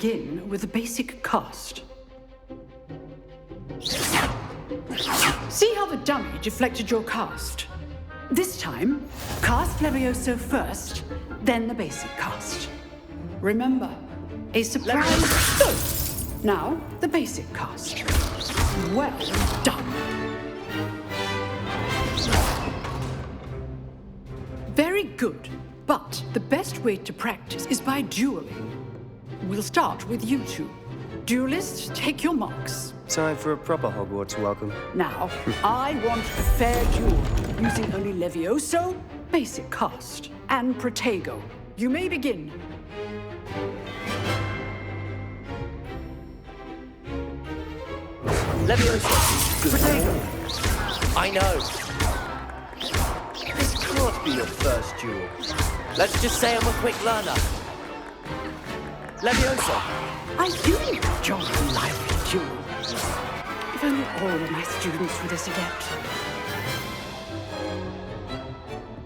Begin with the basic cast. See how the dummy deflected your cast? This time, cast Levioso first, then the basic cast. Remember, a surprise. Good. Now, the basic cast. Well done. Very good, but the best way to practice is by dueling. We'll start with you two. Duelists, take your marks. Time for a proper Hogwarts welcome. Now, I want a fair duel, using only Levioso, basic cast, and Protego. You may begin. Levioso. Protego. I know. This can't be your first duel. Let's just say I'm a quick learner. Levioso. I do enjoy a lively duel. If only all of my students were this adept.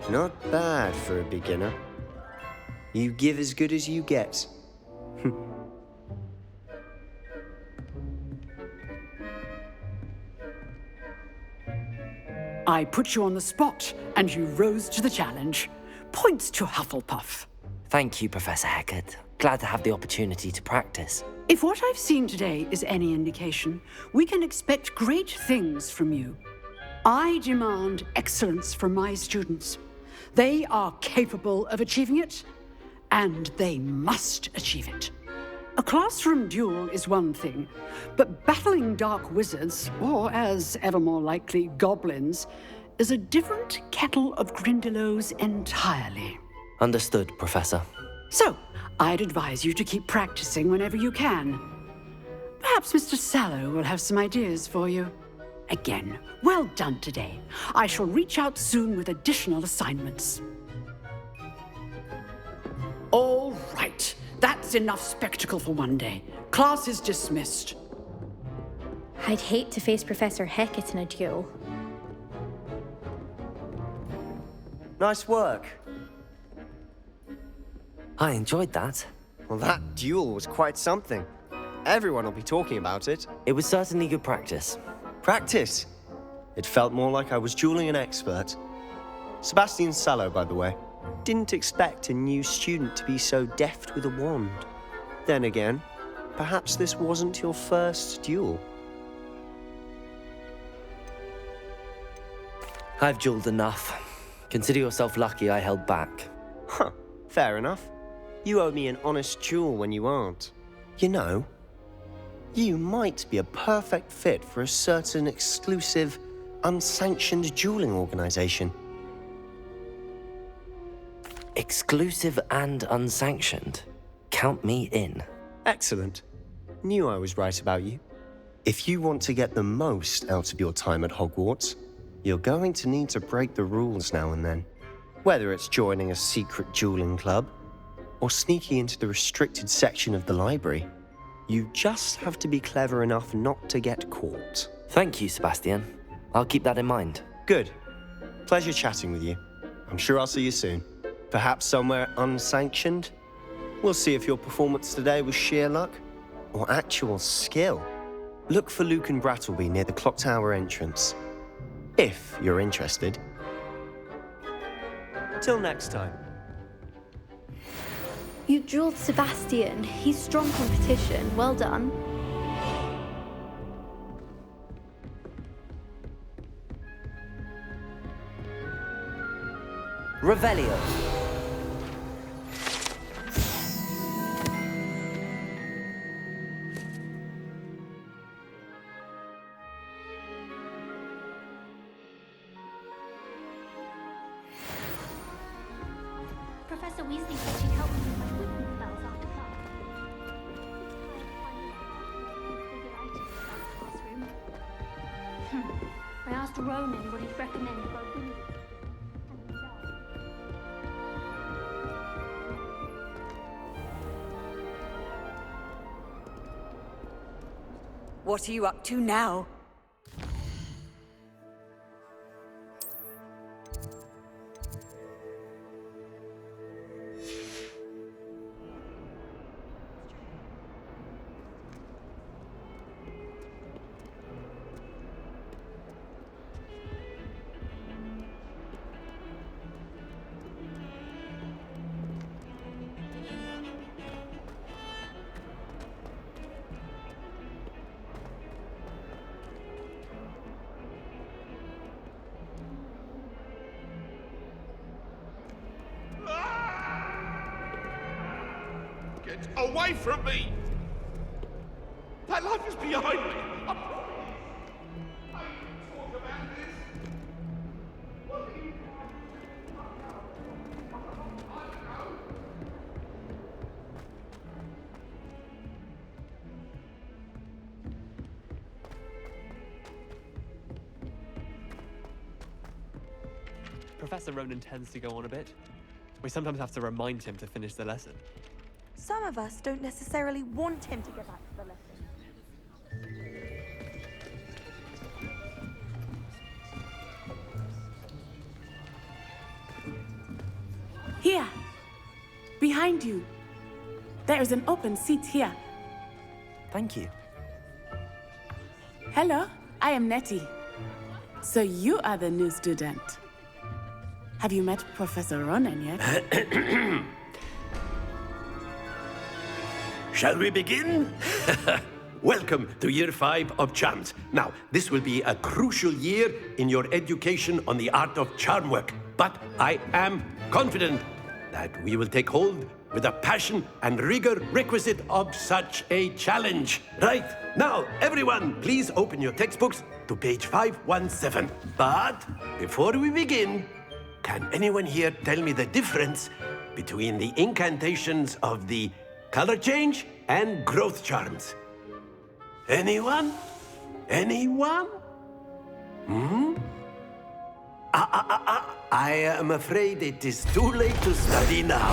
Not bad for a beginner. You give as good as you get. I put you on the spot, and you rose to the challenge. Points to Hufflepuff. Thank you, Professor Hecat. Glad to have the opportunity to practice. If what I've seen today is any indication, we can expect great things from you. I demand excellence from my students. They are capable of achieving it, and they must achieve it. A classroom duel is one thing, but battling dark wizards, or as ever more likely, goblins, is a different kettle of Grindylows entirely. Understood, Professor. So, I'd advise you to keep practicing whenever you can. Perhaps Mr. Sallow will have some ideas for you. Again, well done today. I shall reach out soon with additional assignments. All right. That's enough spectacle for one day. Class is dismissed. I'd hate to face Professor Hecat in a duel. Nice work. I enjoyed that. Well, that duel was quite something. Everyone will be talking about it. It was certainly good practice. Practice? It felt more like I was dueling an expert. Sebastian Sallow, by the way. Didn't expect a new student to be so deft with a wand. Then again, perhaps this wasn't your first duel. I've dueled enough. Consider yourself lucky I held back. Huh, fair enough. You owe me an honest duel when you aren't. You know, you might be a perfect fit for a certain exclusive, unsanctioned dueling organization. Exclusive and unsanctioned. Count me in. Excellent. Knew I was right about you. If you want to get the most out of your time at Hogwarts, you're going to need to break the rules now and then. Whether it's joining a secret dueling club, or sneaking into the restricted section of the library, you just have to be clever enough not to get caught. Thank you, Sebastian. I'll keep that in mind. Good. Pleasure chatting with you. I'm sure I'll see you soon. Perhaps somewhere unsanctioned? We'll see if your performance today was sheer luck or actual skill. Look for Luke and Brattleby near the clock tower entrance, if you're interested. Till next time. You dueled Sebastian. He's strong competition. Well done. Revelio. Professor Weasley said she'd help me with my quicken spells after class. I asked Ronan what he'd recommend for a Weasley. What are you up to now? Get away from me! That life is behind me! I talk about this! Professor Ronan tends to go on a bit. We sometimes have to remind him to finish the lesson. Some of us don't necessarily want him to get back to the lesson. Here, behind you. There is an open seat here. Thank you. Hello, I am Nettie. So you are the new student. Have you met Professor Ronan yet? Shall we begin? Welcome to Year 5 of Charms. Now, this will be a crucial year in your education on the art of charm work. But I am confident that we will take hold with the passion and rigor requisite of such a challenge. Right, now, everyone, please open your textbooks to page 517. But before we begin, can anyone here tell me the difference between the incantations of the color change and growth charms? Anyone? Anyone? I am afraid it is too late to study now.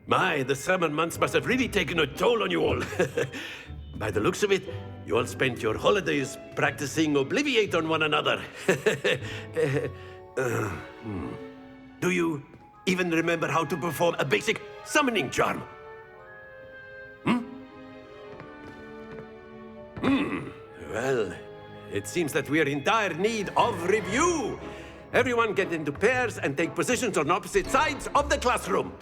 My, the summer months must have really taken a toll on you all. By the looks of it, you all spent your holidays practicing Obliviate on one another. Do you even remember how to perform a basic summoning charm? Well, it seems that we are in dire need of review. Everyone get into pairs and take positions on opposite sides of the classroom.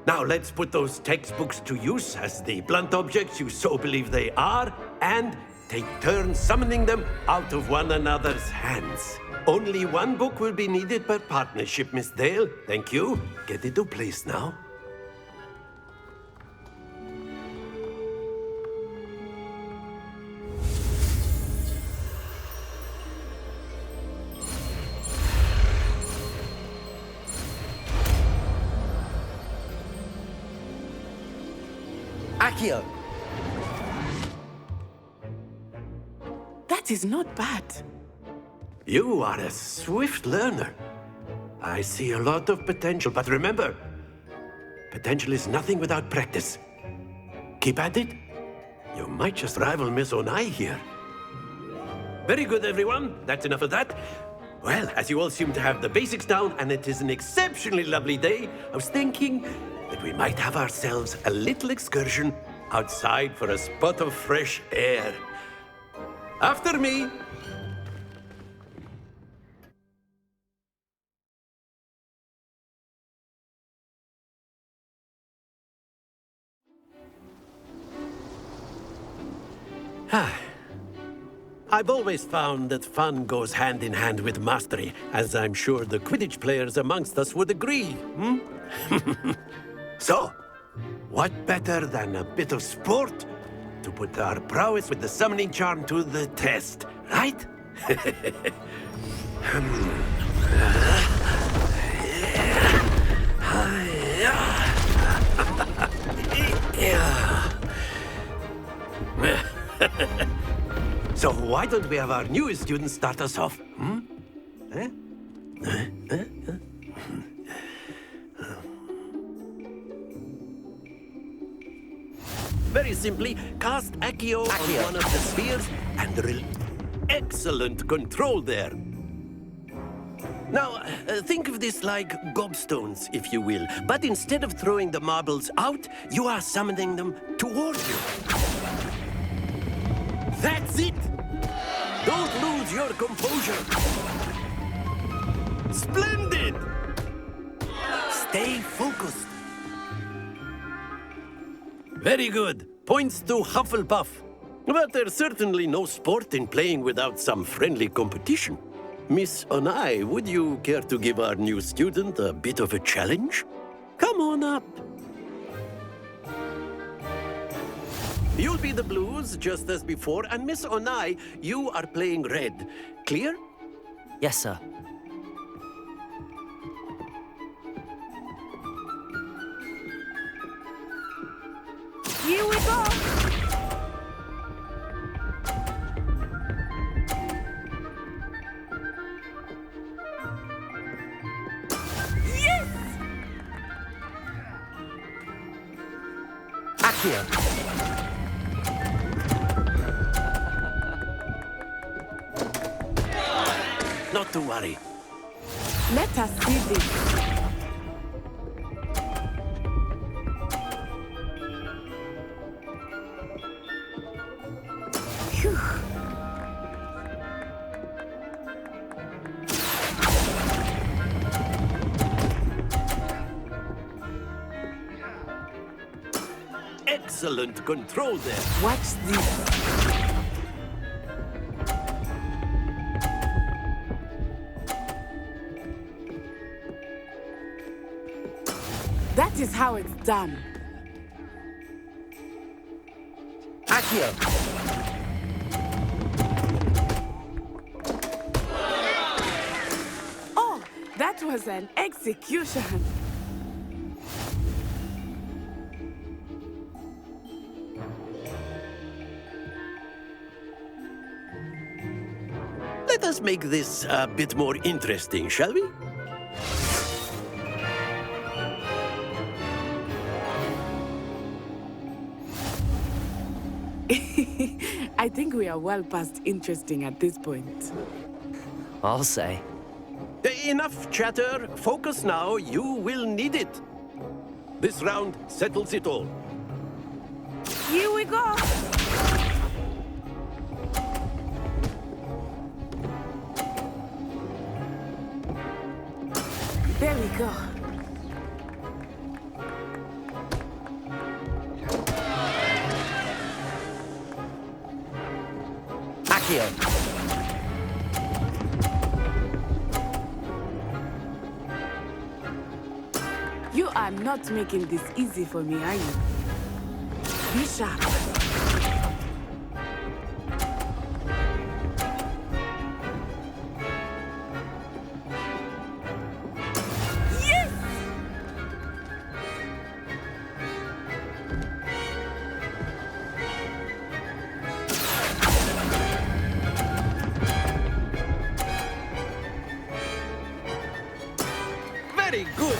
Now let's put those textbooks to use as the blunt objects you so believe they are, and take turns summoning them out of one another's hands. Only one book will be needed per partnership, Miss Dale. Thank you. Get into place now. Accio! That is not bad. You are a swift learner. I see a lot of potential, but remember, potential is nothing without practice. Keep at it. You might just rival Miss Onai here. Very good, everyone. That's enough of that. Well, as you all seem to have the basics down, and it is an exceptionally lovely day, I was thinking that we might have ourselves a little excursion outside for a spot of fresh air. After me. I've always found that fun goes hand in hand with mastery, as I'm sure the Quidditch players amongst us would agree. So, what better than a bit of sport to put our prowess with the summoning charm to the test, right? So why don't we have our newest student start us off? Very simply, cast Accio on one of the spheres and excellent control there. Now, think of this like gobstones, if you will. But instead of throwing the marbles out, you are summoning them towards you. That's it! Don't lose your composure. Splendid! Stay focused. Very good. Points to Hufflepuff. But there's certainly no sport in playing without some friendly competition. Miss Onai, would you care to give our new student a bit of a challenge? Come Come on up. You'll be the blues, just as before, and Miss Onai, you are playing red. Clear? Yes, sir. Here we go! Yes! Accio! Not to worry. Let us see this. Phew. Excellent control there. Watch this. That is how it's done. Accio! Oh, that was an execution. Let us make this a bit more interesting, shall we? I think we are well past interesting at this point. I'll say. Enough chatter. Focus now. You will need it. This round settles it all. Here we go! There we go. Accio! You are not making this easy for me, are you? Be sharp. Yes! Very good.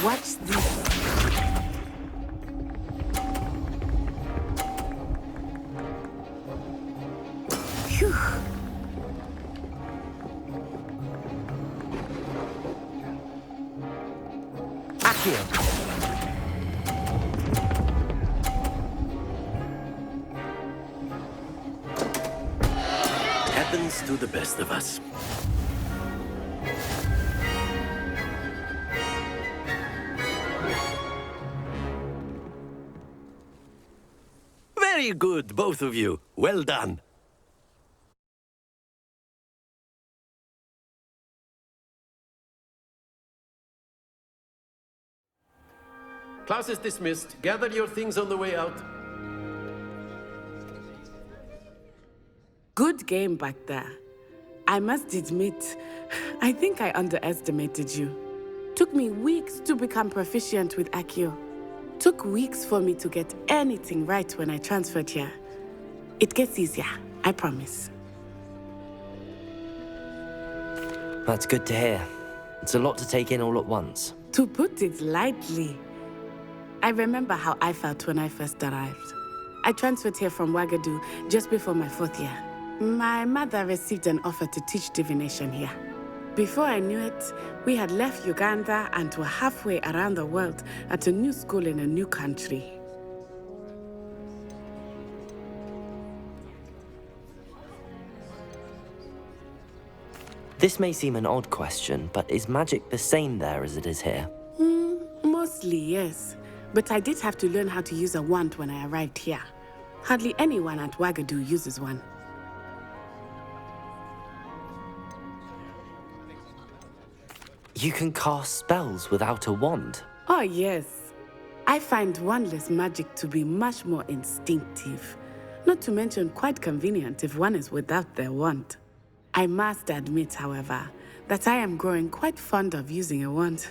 Watch this. Phew. Accio! Happens to the best of us. Very good, both of you. Well done. Class is dismissed. Gather your things on the way out. Good game back there. I must admit, I think I underestimated you. Took me weeks to become proficient with Accio. Took weeks for me to get anything right when I transferred here. It gets easier, I promise. That's good to hear. It's a lot to take in all at once. To put it lightly, I remember how I felt when I first arrived. I transferred here from Ouagadougou just before my 4th year. My mother received an offer to teach divination here. Before I knew it, we had left Uganda and were halfway around the world at a new school in a new country. This may seem an odd question, but is magic the same there as it is here? Mostly, yes. But I did have to learn how to use a wand when I arrived here. Hardly anyone at Ouagadougou uses one. You can cast spells without a wand. Oh, yes. I find wandless magic to be much more instinctive. Not to mention quite convenient if one is without their wand. I must admit, however, that I am growing quite fond of using a wand.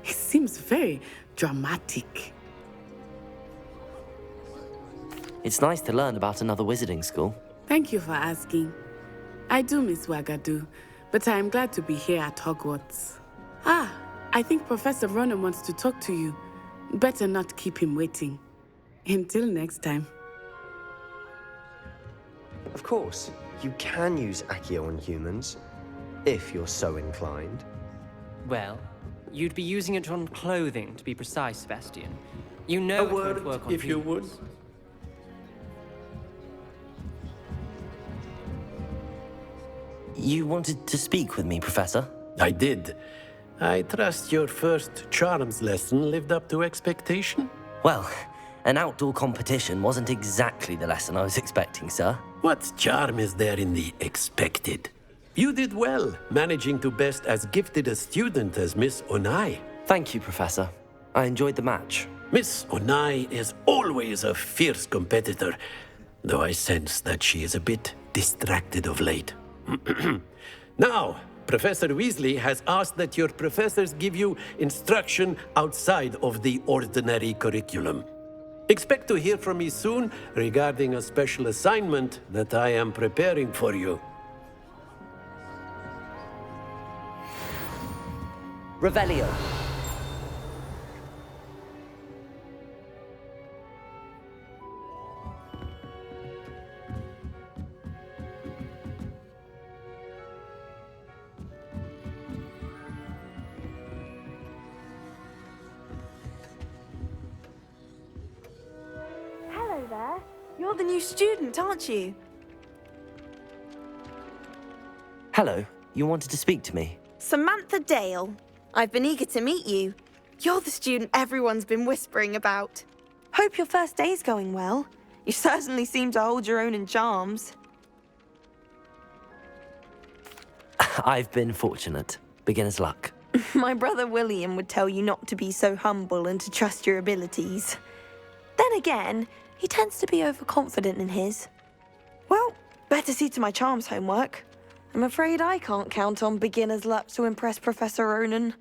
It seems very dramatic. It's nice to learn about another wizarding school. Thank you for asking. I do miss Wagadu, but I am glad to be here at Hogwarts. Ah, I think Professor Ronan wants to talk to you. Better not keep him waiting. Until next time. Of course, you can use Accio on humans, if you're so inclined. Well, you'd be using it on clothing, to be precise, Sebastian. You know A it won't word, work on if you would. humans. You wanted to speak with me, Professor? I did. I trust your first charms lesson lived up to expectation? Well, an outdoor competition wasn't exactly the lesson I was expecting, sir. What charm is there in the expected? You did well, managing to best as gifted a student as Miss Onai. Thank you, Professor. I enjoyed the match. Miss Onai is always a fierce competitor, though I sense that she is a bit distracted of late. Now, Professor Weasley has asked that your professors give you instruction outside of the ordinary curriculum. Expect to hear from me soon regarding a special assignment that I am preparing for you. Revelio. Hello there. You're the new student, aren't you? Hello. You wanted to speak to me? Samantha Dale. I've been eager to meet you. You're the student everyone's been whispering about. Hope your first day's going well. You certainly seem to hold your own in charms. I've been fortunate. Beginner's luck. My brother William would tell you not to be so humble and to trust your abilities. Then again, he tends to be overconfident in his. Well, better see to my charms homework. I'm afraid I can't count on beginner's luck to impress Professor Ronan.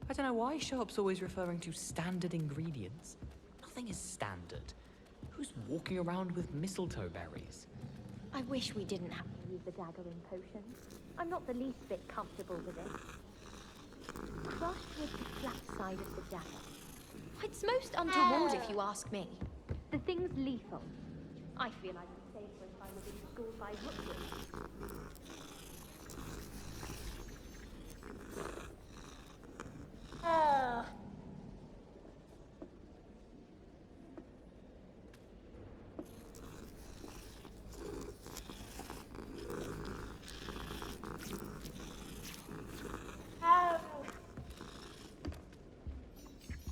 I don't know why Sharp's always referring to standard ingredients. Nothing is standard. Who's walking around with mistletoe berries? I wish we didn't have to use the daggering potion. I'm not the least bit comfortable with it. Brush with the flat side of the dagger. It's most untoward if you ask me. The thing's lethal. I feel I'd be safer if I was in school by Rookwood.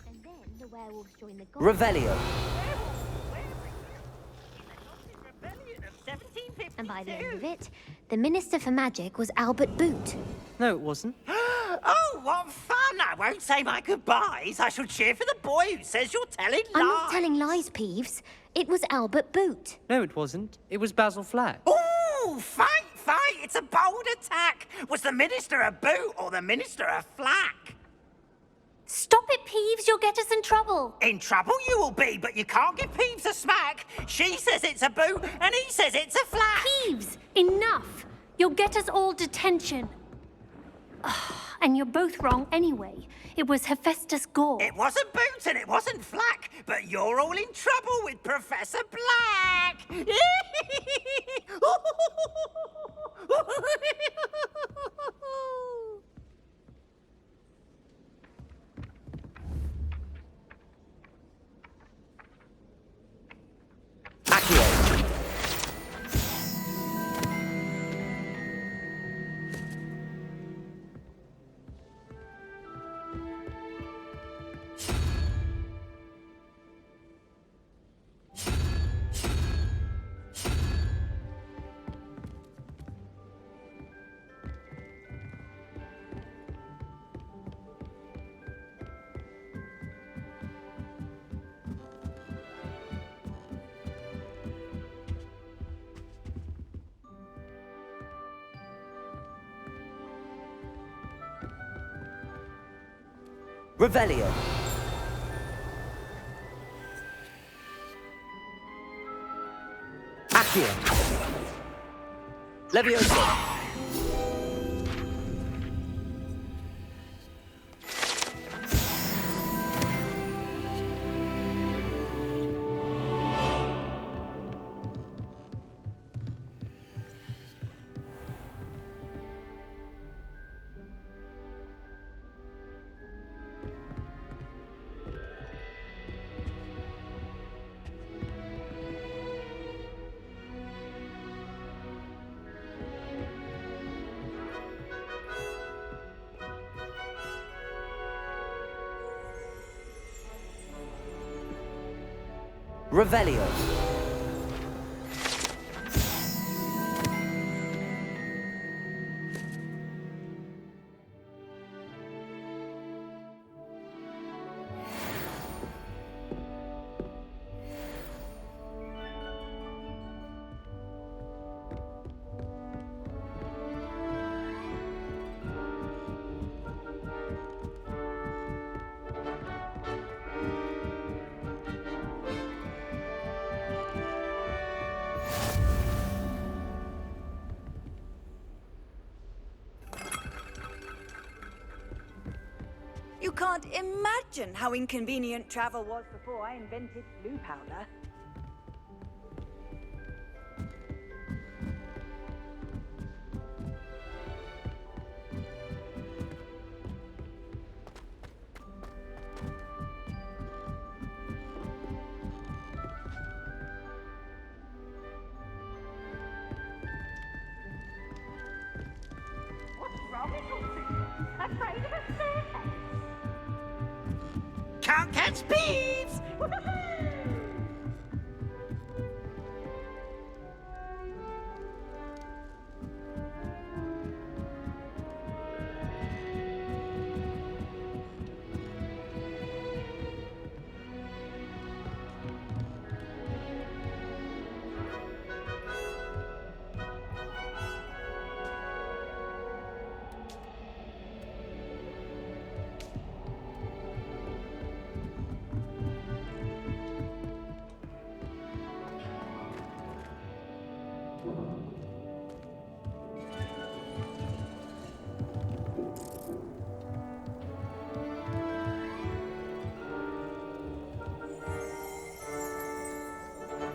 And then the werewolves join the Revelio. And by the end of it, the Minister for Magic was Albert Boot. No, it wasn't. Oh, what fun! I won't say my goodbyes. I shall cheer for the boy who says you're telling lies. I'm not telling lies, Peeves. It was Albert Boot. No, it wasn't. It was Basil Flack. Ooh, fight! It's a bold attack. Was the Minister a boot or the Minister a flack? Stop it, Peeves. You'll get us in trouble. In trouble you will be, but you can't give Peeves a smack. She says it's a boot and he says it's a flack. Peeves, enough. You'll get us all detention. And you're both wrong anyway. It was Hephaestus Gore. It wasn't boot and it wasn't flack, but you're all in trouble with Professor Black. Revelio. Accio. Levioso. Revelio. You can't imagine how inconvenient travel was before I invented blue powder. What's wrong with you? Afraid of a staircase? Can't catch bees!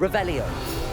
Revelio.